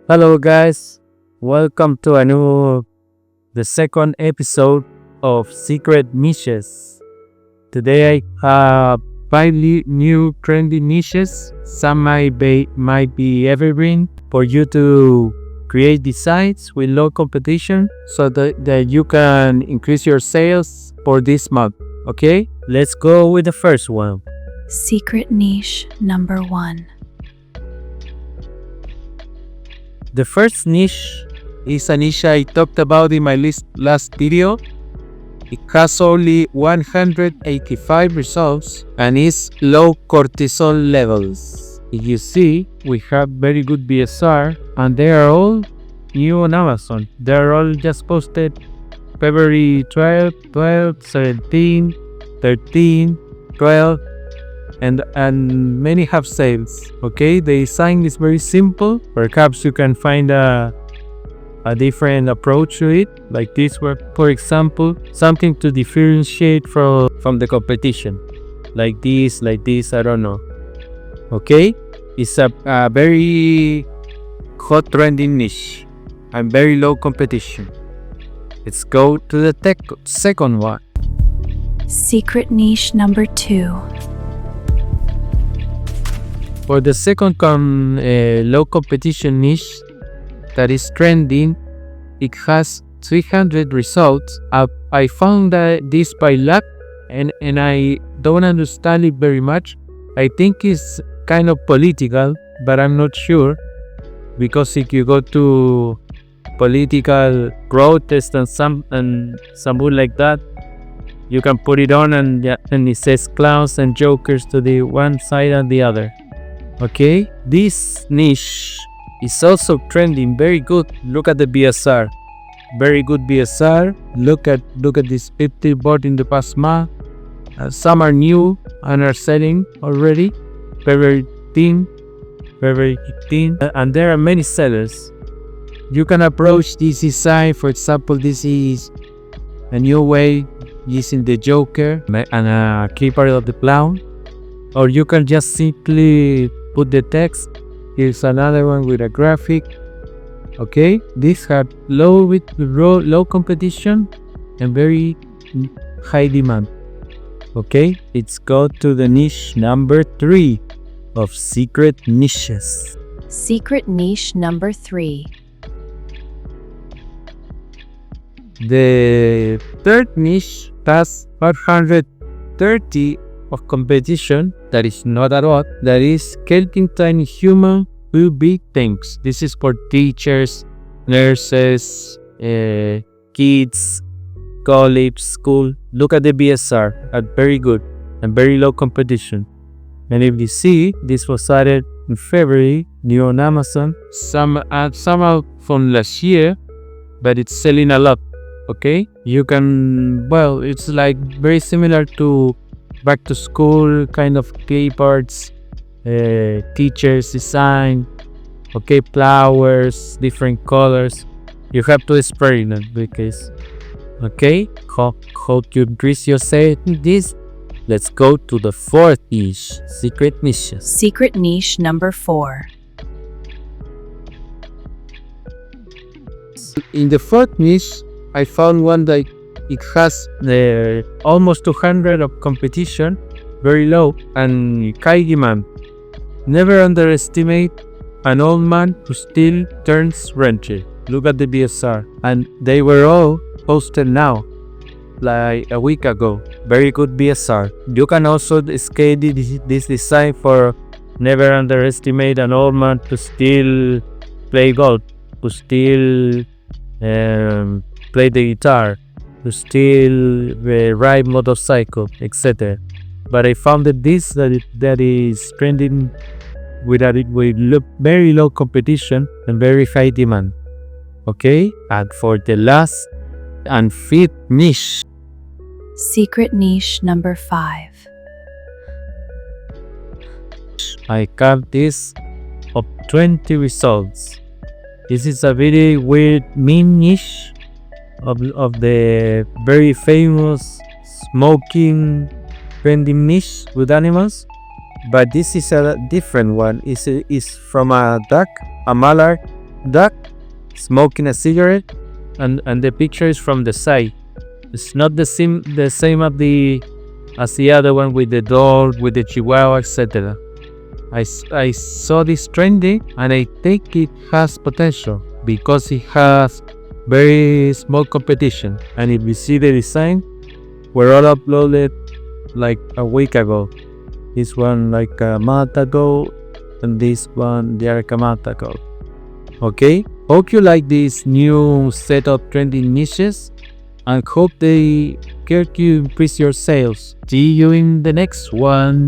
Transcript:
Hello guys, welcome to the second episode of Secret Niches. Today I have five new trendy niches. Some might be evergreen for you to create designs with low competition so that you can increase your sales for this month. Okay, let's go with the first one. Secret niche number 1. The first niche is a niche I talked about in my last video. It has only 185 results and is low cortisol levels. If you see, we have very good BSR and they are all new on Amazon. They are all just posted February 12, 17, 13, 12. And many have sales. Okay, the design is very simple. Perhaps you can find a different approach to it, like this one, for example, something to differentiate from the competition, like this, I don't know. Okay, it's a very hot trending niche and very low competition. Let's go to the second one. Secret niche number 2. For the second low competition niche that is trending, it has 300 results. I found this by luck and I don't understand it very much. I think it's kind of political, but I'm not sure, because if you go to political protest and something like that, you can put it on and it says clowns and jokers to the one side and the other. Okay, this niche is also trending very good. Look at the BSR, very good BSR. Look at this 50 bought in the past month. Some are new and are selling already. February 15, and there are many sellers. You can approach this design. For example, this is a new way using the joker and a clipper of the clown, or you can just simply put the text. Here's another one with a graphic. Okay, these have low competition and very high demand. Okay, let's go to the niche number 3 of secret niches. Secret niche number 3. The third niche has 530 of competition. That is not a lot. That is helping tiny human do big things. This is for teachers, nurses, kids, college, school. Look at the BSR at very good and very low competition. And if you see, this was added in February, new on Amazon. Some out from last year, but it's selling a lot. Okay, you can, well, it's like very similar to back to school kind of clipboards, teachers design. Okay, flowers, different colors. You have to experiment because, okay, how to increase your sales in this. Let's go to the fourth niche, secret niches. Secret niche number 4. In the fourth niche, I found one that it has almost 200 of competition, very low and high demand. Never underestimate an old man who still turns wrenches. Look at the BSR, and they were all posted now, like a week ago. Very good BSR. You can also scale this design for never underestimate an old man who still play golf, who still play the guitar, to still ride motorcycle, etc. But I found that that is trending with very low competition and very high demand. Okay, and for the last and fifth niche, Secret niche number 5. I got this of 20 results. This is a very weird mean niche of the very famous smoking trending niche with animals, but this is a different one. It's from a duck, a mallard, duck smoking a cigarette, and the picture is from the side. It's not the same as the other one with the dog, with the chihuahua, etc. I saw this trending and I think it has potential because it has very small competition. And if you see the design, were all uploaded like a week ago. This one like a month ago, and this one the other month ago. Okay, hope you like this new set of trending niches and hope they help you increase your sales. See you in the next one.